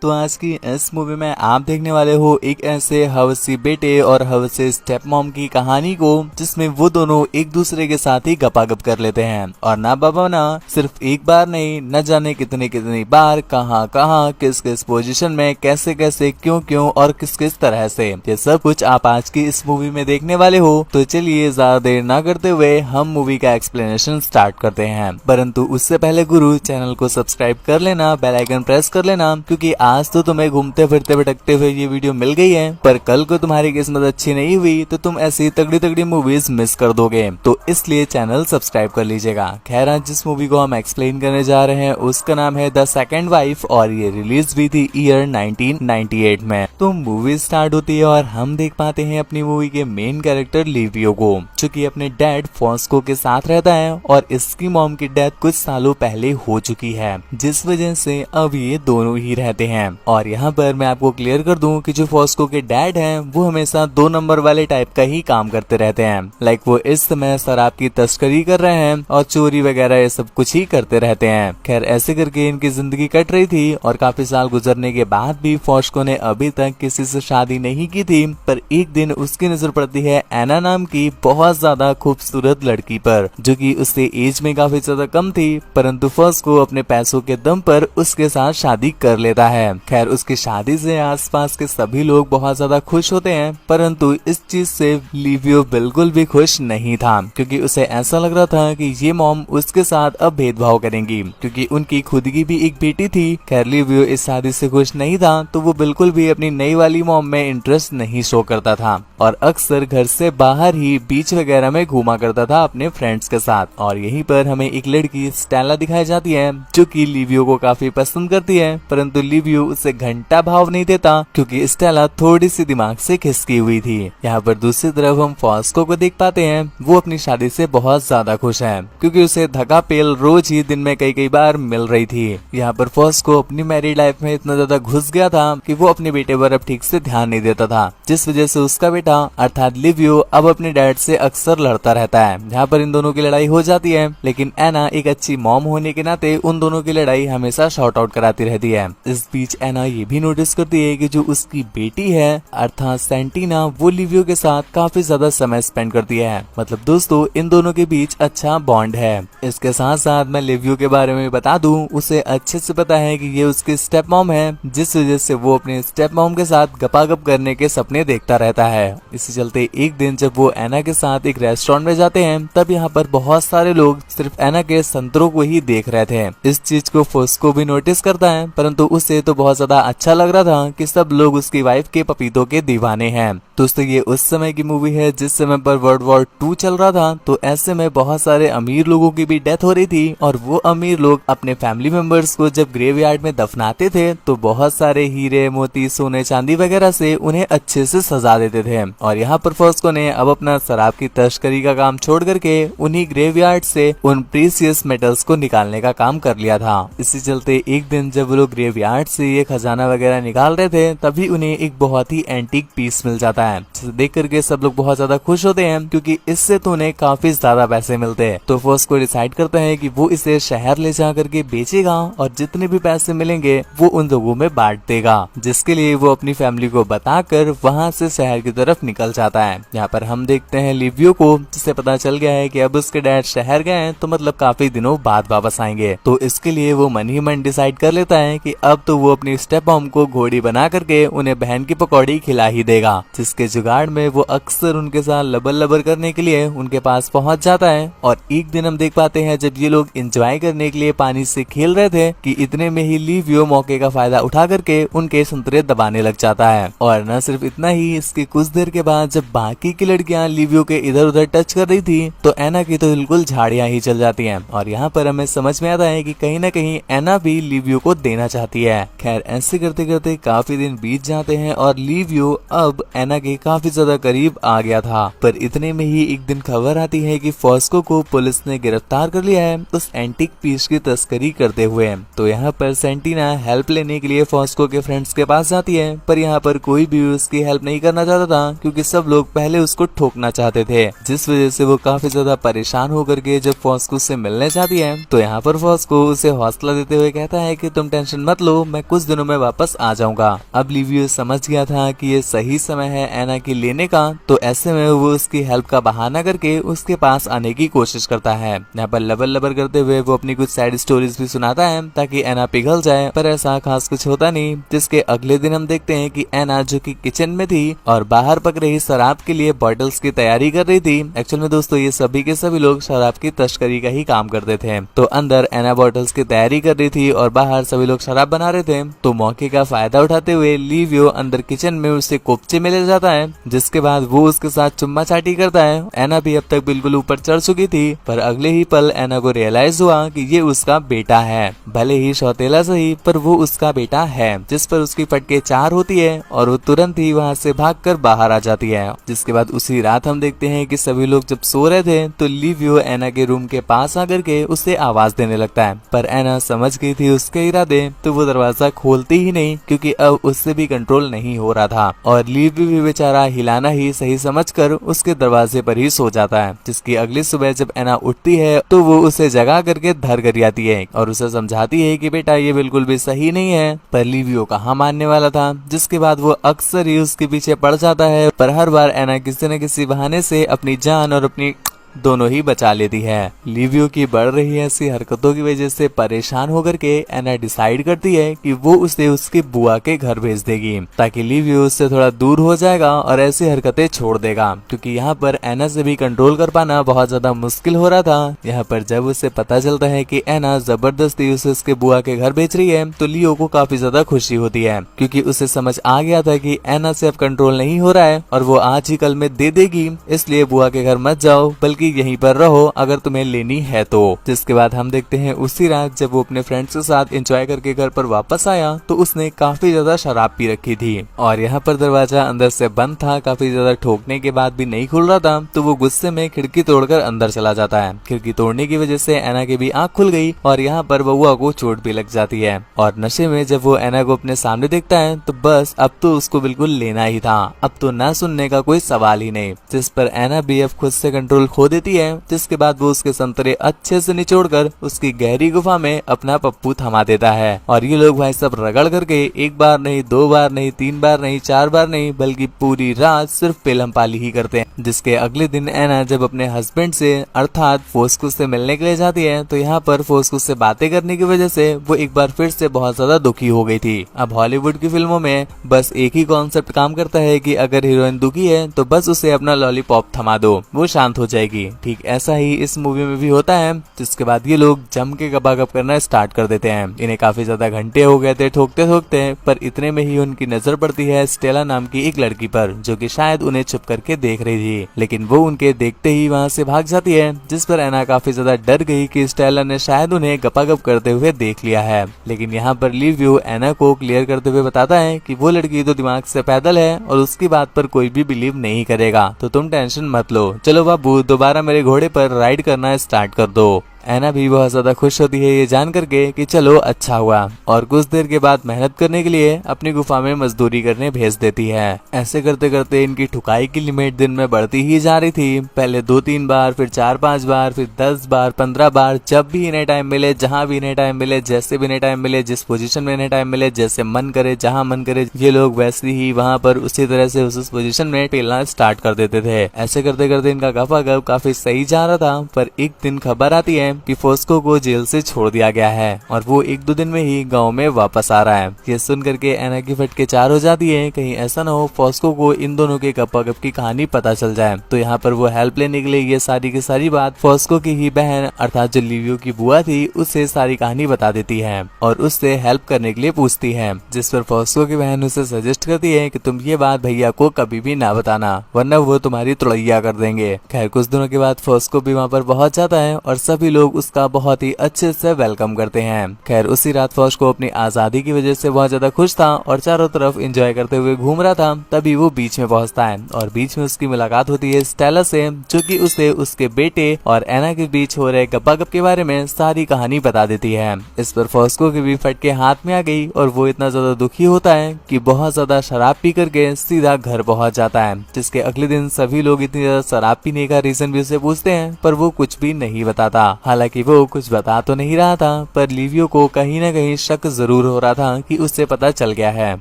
तो आज की इस मूवी में आप देखने वाले हो एक ऐसे हवसी बेटे और हवसी स्टेप मॉम की कहानी को, जिसमें वो दोनों एक दूसरे के साथ ही गपागप कर लेते हैं और ना बाबा ना सिर्फ एक बार नहीं, न जाने कितनी कितनी बार, कहां कहां, किस किस पोजीशन में, कैसे कैसे, क्यों क्यों और किस किस तरह से, ये सब कुछ आप आज की इस मूवी में देखने वाले हो। तो चलिए ज्यादा देर ना करते हुए हम मूवी का एक्सप्लेनेशन स्टार्ट करते हैं। परंतु उससे पहले गुरु चैनल को सब्सक्राइब कर लेना, बेल आइकन प्रेस कर लेना, क्योंकि आज तो तुम्हें घूमते फिरते भटकते हुए ये वीडियो मिल गई है, पर कल को तुम्हारी किस्मत अच्छी नहीं हुई तो तुम ऐसी तगड़ी तगड़ी मूवीज मिस कर दोगे। तो इसलिए चैनल सब्सक्राइब कर लीजिएगा। खैर आज जिस मूवी को हम एक्सप्लेन करने जा रहे हैं उसका नाम है द सेकंड वाइफ और ये रिलीज हुई थी ईयर 1998 में। तो मूवी स्टार्ट होती है और हम देख पाते हैं अपनी मूवी के मेन कैरेक्टर लिवियो को, जो कि अपने डैड फॉस्को के साथ रहता है और इसकी मॉम की डेथ कुछ सालों पहले हो चुकी है, जिस वजह से अब ये दोनों ही रहते हैं। और यहाँ पर मैं आपको क्लियर कर दूं कि जो फॉस्को के डैड हैं वो हमेशा 2 नंबर वाले टाइप का ही काम करते रहते हैं। लाइक वो इस समय शराब की तस्करी कर रहे हैं और चोरी वगैरह ये सब कुछ ही करते रहते हैं। खैर ऐसे करके इनकी जिंदगी कट रही थी और काफी साल गुजरने के बाद भी फॉस्को ने अभी तक किसी से शादी नहीं की थी। पर एक दिन उसकी नजर पड़ती है एना नाम की बहुत ज्यादा खूबसूरत लड़की पर, जो कि उससे एज में काफी ज्यादा कम थी, परंतु फॉस्को अपने पैसों के दम पर उसके साथ शादी कर लेता है। खैर उसकी शादी से आसपास के सभी लोग बहुत ज्यादा खुश होते हैं, परंतु इस चीज से लिवियो बिल्कुल भी खुश नहीं था, क्योंकि उसे ऐसा लग रहा था कि ये मॉम उसके साथ अब भेदभाव करेंगी, क्योंकि उनकी खुद की भी एक बेटी थी। खैर लिवियो इस शादी से खुश नहीं था, तो वो बिल्कुल भी अपनी नई वाली मॉम में इंटरेस्ट नहीं शो करता था और अक्सर घर से बाहर ही बीच वगैरह में घूमा करता था अपने फ्रेंड्स के साथ। और यहीं पर हमें एक लड़की स्टेला दिखाई जाती है, जो कि लिवियो को काफी पसंद करती है, परंतु लिवियो उसे घंटा भाव नहीं देता, क्योंकि स्टेला थोड़ी सी दिमाग से खिसकी हुई थी। यहाँ पर दूसरी तरफ हम फॉस्को को देख पाते हैं, वो अपनी शादी से बहुत ज्यादा खुश है, क्योंकि उसे धक्का पेल रोज ही दिन में कई बार मिल रही थी। यहाँ पर फॉस्को अपनी मैरिड लाइफ में इतना ज्यादा घुस गया था कि वो अपने बेटे पर अब ठीक से ध्यान नहीं देता था, जिस वजह से उसका बेटा अर्थात लिवियो अब अपने डैड से अक्सर लड़ता रहता है। यहाँ पर इन दोनों की लड़ाई हो जाती है, लेकिन एना एक अच्छी मॉम होने के नाते उन दोनों की लड़ाई हमेशा शॉर्ट आउट कराती रहती है। इस बीच एना ये भी नोटिस करती है कि जो उसकी बेटी है अर्थात सेंटीना, वो लिवियो के साथ काफी ज्यादा समय स्पेंड करती है। मतलब दोस्तों इन दोनों के बीच अच्छा बॉन्ड है। इसके साथ साथ मैं लिवियो के बारे में बता दूं, उसे अच्छे से पता है कि ये उसकी स्टेप मॉम है, जिस वजह से वो अपने स्टेप मॉम के साथ गपागप करने के सपने देखता रहता है। इसी चलते एक दिन जब वो एना के साथ एक रेस्टोरेंट में जाते हैं, तब यहाँ पर बहुत सारे लोग सिर्फ एना के संतरों को ही देख रहे थे। इस चीज को फॉस्को भी नोटिस करता है, परंतु उसे तो बहुत ज्यादा अच्छा लग रहा था कि सब लोग उसकी वाइफ के पपीतों के दीवाने हैं। दोस्तों ये उस समय की मूवी है जिस समय पर वर्ल्ड वॉर 2 चल रहा था, तो ऐसे में बहुत सारे अमीर लोगों की भी डेथ हो रही थी और वो अमीर लोग अपने फैमिली मेंबर्स को जब ग्रेवयार्ड में दफनाते थे तो बहुत सारे हीरे मोती सोने चांदी वगैरह से उन्हें अच्छे से सजा देते थे। और यहाँ पर फॉस्को ने अब अपना शराब की तस्करी का काम छोड़ करके उन्हीं ग्रेवयार्ड से उन प्रीसियस मेटल्स को निकालने का काम कर लिया था। इसी चलते एक दिन जब वो लोग ग्रेवयार्ड से ये खजाना वगैरह निकाल रहे थे, तभी उन्हें एक बहुत ही एंटीक पीस मिल जाता है, जिसे देख करके सब लोग बहुत ज्यादा खुश होते हैं, क्योंकि इससे तो उन्हें काफी ज्यादा पैसे मिलते हैं। तो फॉस्को डिसाइड करता है कि वो इसे शहर ले जा करके बेचेगा और जितने भी पैसे मिलेंगे वो उन लोगों में बांट देगा, जिसके लिए वो अपनी फैमिली को बताकर वहाँ से शहर की तरफ निकल जाता है। यहाँ पर हम देखते हैं लिवियो को, जिसे पता चल गया है कि अब उसके डैड शहर गए हैं, तो मतलब काफी दिनों बाद वापस आएंगे। तो इसके लिए वो मन ही मन डिसाइड कर लेता है कि अब तो वो अपनी स्टेप मॉम को घोड़ी बना करके उन्हें बहन की पकौड़ी खिला ही देगा, जिसके जुगाड़ में वो अक्सर उनके साथ लबर लबर करने के लिए उनके पास पहुंच जाता है। और एक दिन हम देख पाते हैं जब ये लोग एंजॉय करने के लिए पानी से खेल रहे थे कि इतने में ही लिवियो मौके का फायदा उठा करके उनके संतरे दबाने लग जाता है। और न सिर्फ इतना ही, इसके कुछ देर के बाद जब बाकी की लड़कियां लिवियो के इधर उधर टच कर रही थी, तो एना की तो बिल्कुल झाड़ियां ही चल जाती हैं। और यहाँ पर हमें समझ में आता है कि कहीं न कहीं एना भी लिवियो को देना चाहती है। खैर ऐसे करते करते काफी दिन बीत जाते हैं और लिवियो अब एना के काफी ज्यादा करीब आ गया था। पर इतने में ही एक दिन खबर आती है कि फॉस्को को पुलिस ने गिरफ्तार कर लिया है उस एंटीक पीस की तस्करी करते हुए। तो यहाँ पर सेंटीना हेल्प लेने के लिए फॉस्को के फ्रेंड्स के पास जाती है, पर यहाँ पर कोई भी उसकी हेल्प नहीं करना चाहता था, क्योंकि सब लोग पहले उसको ठोकना चाहते थे, जिस वजह से वो काफी ज्यादा परेशान होकर के जब फॉस्को से मिलने जाती है, तो यहाँ पर फॉस्को उसे हौसला देते हुए कहता है कि तुम टेंशन मत लो, मैं कुछ दिनों में वापस आ जाऊंगा। अब लिवियो समझ गया था कि ये सही समय है एना की लेने का, तो ऐसे में वो उसकी हेल्प का बहाना करके उसके पास आने की कोशिश करता है। यहाँ पर लबर लबर करते हुए वो अपनी कुछ सैड स्टोरीज भी सुनाता है ताकि एना पिघल जाए, पर ऐसा खास कुछ होता नहीं। जिसके अगले दिन हम देखते हैं कि एना जो कि किचन में थी और बाहर पक रही शराब के लिए बॉटल्स की तैयारी कर रही थी। एक्चुअल में दोस्तों ये सभी के सभी लोग शराब की तस्करी का ही काम करते थे। तो अंदर एना बॉटल्स की तैयारी कर रही थी और बाहर सभी लोग शराब बना रहे थे। तो मौके का फायदा उठाते हुए लिवियो अंदर किचन में उसे कोपचे में ले जाता है, जिसके बाद वो उसके साथ चुम्मा चाटी करता है। एना भी अब तक बिल्कुल ऊपर चढ़ चुकी थी, पर अगले ही पल एना को रियलाइज हुआ कि ये उसका बेटा है। भले ही सौतेला सही, पर वो उसका बेटा है। जिस पर उसकी फटके 4 होती है और वो तुरंत ही वहाँ से भागकर बाहर आ जाती है। जिसके बाद उसी रात हम देखते हैं कि सभी लोग जब सो रहे थे तो लिवियो एना के रूम के पास आकर के उसे आवाज देने लगता है, पर एना समझ गई थी उसके इरादे, तो वो दरवाजा खोलती ही नहीं, क्योंकि अब उससे भी कंट्रोल नहीं हो रहा था। और लिवियो भी बेचारा हिलाना ही सही समझकर उसके दरवाजे पर ही सो जाता है। जिसकी अगली सुबह जब एना उठती है तो वो उसे जगा करके धर कर आती है और उसे समझाती है कि बेटा ये बिल्कुल भी सही नहीं है, पर लिवियो कहाँ मानने वाला था। जिसके बाद वो अक्सर ही उसके पीछे पड़ जाता है, पर हर बार एना किसी न किसी बहाने से अपनी जान और अपनी दोनों ही बचा लेती है। लिवियो की बढ़ रही ऐसी हरकतों की वजह से परेशान होकर के एना डिसाइड करती है कि वो उसे उसकी बुआ के घर भेज देगी, ताकि लिवियो उससे थोड़ा दूर हो जाएगा और ऐसी हरकतें छोड़ देगा। क्योंकि यहाँ पर एना से भी कंट्रोल कर पाना बहुत ज्यादा मुश्किल हो रहा था। यहाँ पर जब उसे पता चलता है कि एना जबरदस्ती उसे उसके बुआ के घर भेज रही है, तो लियो को काफी ज्यादा खुशी होती है, क्योंकि उसे समझ आ गया था कि एना से अब कंट्रोल नहीं हो रहा है और वो आज ही कल में दे देगी। इसलिए बुआ के घर मत जाओ, बल्कि यहीं पर रहो अगर तुम्हें लेनी है तो। जिसके बाद हम देखते हैं उसी रात जब वो अपने फ्रेंड्स के साथ एंजॉय करके घर पर वापस आया, तो उसने काफी ज्यादा शराब पी रखी थी और यहाँ पर दरवाजा अंदर से बंद था। काफी ज्यादा ठोकने के बाद भी नहीं खुल रहा था, तो वो गुस्से में खिड़की तोड़कर अंदर चला जाता है। खिड़की तोड़ने की वजह से एना की भी आंख खुल गई और यहाँ पर बउआ को चोट भी लग जाती है। और नशे में जब वो एना को अपने सामने देखता है तो बस अब तो उसको बिल्कुल लेना ही था, अब तो ना सुनने का कोई सवाल ही नहीं। जिस पर एना भी अब खुद से कंट्रोल खो देती है। जिसके बाद वो उसके संतरे अच्छे से निचोड़कर उसकी गहरी गुफा में अपना पप्पू थमा देता है। और ये लोग भाई सब रगड़ करके एक बार नहीं, 2 बार नहीं, 3 बार नहीं, 4 बार नहीं, बल्कि पूरी रात सिर्फ पेलम पाली ही करते हैं। जिसके अगले दिन एना जब अपने हस्बैंड से अर्थात फोस्को से मिलने के लिए जाती है, तो यहाँ पर फोस्को से बातें करने की वजह से वो एक बार फिर से बहुत ज्यादा दुखी हो गई थी। अब हॉलीवुड की फिल्मों में बस एक ही कॉन्सेप्ट काम करता है कि अगर हीरोइन दुखी है तो बस उसे अपना लॉलीपॉप थमा दो, वो शांत हो जाएगी। ठीक ऐसा ही इस मूवी में भी होता है। जिसके बाद ये लोग जम के गपागप करना स्टार्ट कर देते हैं। इन्हें काफी ज्यादा घंटे हो गए थे ठोकते ठोकते, पर इतने में ही उनकी नजर पड़ती है स्टेला नाम की एक लड़की पर, जो कि शायद उन्हें छुप करके देख रही थी। लेकिन वो उनके देखते ही वहाँ से भाग जाती है। जिस पर एना काफी ज्यादा डर गई कि स्टेला ने शायद उन्हें गपागप करते हुए देख लिया है। लेकिन यहाँ पर लिवियो एना को क्लियर करते हुए बताता है कि वो लड़की तो दिमाग से पैदल है और उसकी बात पर कोई भी बिलीव नहीं करेगा, तो तुम टेंशन मत लो। चलो बाबू दोबारा मेरे घोड़े पर राइड करना स्टार्ट कर दो। एना भी बहुत ज्यादा खुश होती है ये जान करके कि चलो अच्छा हुआ, और कुछ देर के बाद मेहनत करने के लिए अपनी गुफा में मजदूरी करने भेज देती है। ऐसे करते करते इनकी ठुकाई की लिमिट दिन में बढ़ती ही जा रही थी। पहले 2-3 बार, फिर 4-5 बार, फिर 10 बार, 15 बार, जब भी इन्हें टाइम मिले, जहाँ भी इन्हें टाइम मिले, जैसे भी इन्हें टाइम मिले, जिस पोजीशन में इन्हें टाइम मिले, जैसे मन करे, जहाँ मन करे, ये लोग वैसे ही वहाँ पर उसी तरह से उस पोजीशन में पेलना स्टार्ट कर देते थे। ऐसे करते करते इनका गपागप काफी सही जा रहा था। पर एक दिन खबर आती है कि फोस्को को जेल से छोड़ दिया गया है और वो 1-2 दिन में ही गांव में वापस आ रहा है। ये सुन करके एना की फटके 4 हो जाती है। कहीं ऐसा ना हो फोस्को को इन दोनों के गपागप की कहानी पता चल जाए। तो यहाँ पर वो हेल्प लेने के लिए ये सारी की सारी बात फोस्को की ही बहन अर्थात जो लिवियो की बुआ थी उससे सारी कहानी बता देती है और उससे हेल्प करने के लिए पूछती है। जिस पर फोस्को की बहन उसे सजेस्ट करती है कि तुम ये बात भैया को कभी भी ना बताना, वरना वो तुम्हारी तुड़ैया कर देंगे। खैर कुछ दिनों के बाद फोस्को भी वहाँ पर पहुंच जाता है और सभी लोग उसका बहुत ही अच्छे से वेलकम करते हैं। खैर उसी रात फोस्को अपनी आजादी की वजह से बहुत ज्यादा खुश था और चारों तरफ एंजॉय करते हुए घूम रहा था। तभी वो बीच में पहुंचता है और बीच में उसकी मुलाकात होती है स्टेला से, जो कि उसे उसके बेटे और एना के बीच हो रहे गपागप के बारे में सारी कहानी बता देती है। इस पर फोस्को की भी फटके हाथ में आ गई और वो इतना ज्यादा दुखी होता है कि बहुत ज्यादा शराब पी करके सीधा घर पहुंच जाता है। जिसके अगले दिन सभी लोग इतनी ज्यादा शराब पीने का रीजन भी उसे पूछते हैं, पर वो कुछ भी नहीं बताता। हालांकि वो कुछ बता तो नहीं रहा था, पर लिवियो को कहीं न कहीं शक जरूर हो रहा था कि उससे पता चल गया है,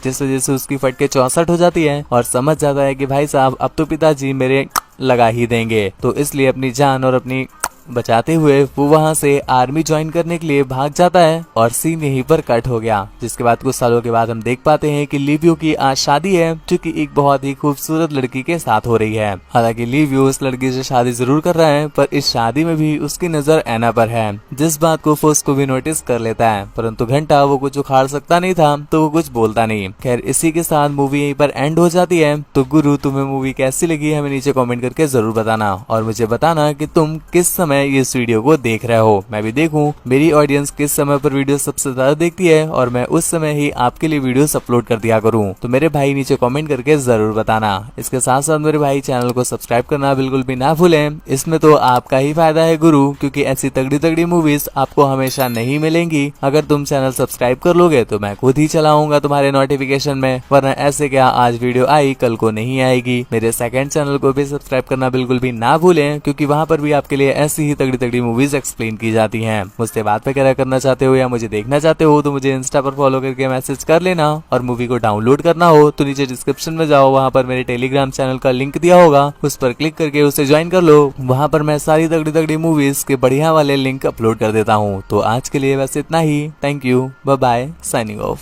जिस वजह से उसकी फटके 64 हो जाती है और समझ जाता है कि भाई साहब अब तो पिताजी मेरे लगा ही देंगे। तो इसलिए अपनी जान और अपनी बचाते हुए वो वहां से आर्मी ज्वाइन करने के लिए भाग जाता है और सीन यहीं पर कट हो गया। जिसके बाद कुछ सालों के बाद हम देख पाते हैं कि लिवियो की आज शादी है, जो कि एक बहुत ही खूबसूरत लड़की के साथ हो रही है। हालांकि लिवियो उस लड़की से शादी जरूर कर रहा है, पर इस शादी में भी उसकी नजर एना पर है, जिस बात को फोस्को भी नोटिस कर लेता है। परंतु घंटा वो कुछ उखाड़ सकता नहीं था, तो वो कुछ बोलता नहीं। खैर इसी के साथ मूवी यहीं पर एंड हो जाती है। तो गुरु, तुम्हें मूवी कैसी लगी हमें नीचे कॉमेंट करके जरूर बताना, और मुझे बताना कि तुम किस समय इस वीडियो को देख रहे हो। मैं भी देखूं मेरी ऑडियंस किस समय पर वीडियो सबसे ज्यादा देखती है, और मैं उस समय ही आपके लिए वीडियोस अपलोड कर दिया करूं। तो मेरे भाई नीचे कमेंट करके जरूर बताना। इसके साथ साथ मेरे भाई चैनल को सब्सक्राइब करना बिल्कुल भी ना भूलें, इसमें तो आपका ही फायदा है गुरु, क्योंकि ऐसी तगड़ी तगड़ी मूवीज आपको हमेशा नहीं मिलेंगी। अगर तुम चैनल सब्सक्राइब कर लोगे तो मैं खुद ही चलाऊंगा तुम्हारे नोटिफिकेशन में, वरना ऐसे क्या आज वीडियो आई कल को नहीं आएगी। मेरे सेकंड चैनल को भी सब्सक्राइब करना बिल्कुल भी ना भूलें, क्योंकि वहाँ पर भी आपके लिए ऐसी ही तगड़ी तगड़ी मूवीज एक्सप्लेन की जाती हैं। मुझसे बात वगैरह करना चाहते हो या मुझे देखना चाहते हो तो मुझे इंस्टा पर फॉलो करके मैसेज कर लेना, और मूवी को डाउनलोड करना हो तो नीचे डिस्क्रिप्शन में जाओ, वहाँ पर मेरे टेलीग्राम चैनल का लिंक दिया होगा, उस पर क्लिक करके उसे ज्वाइन कर लो। वहाँ पर मैं सारी तगड़ी तगड़ी मूवीज के बढ़िया वाले लिंक अपलोड कर देता हूँ। तो आज के लिए बस इतना ही। Thank you, bye bye, signing of.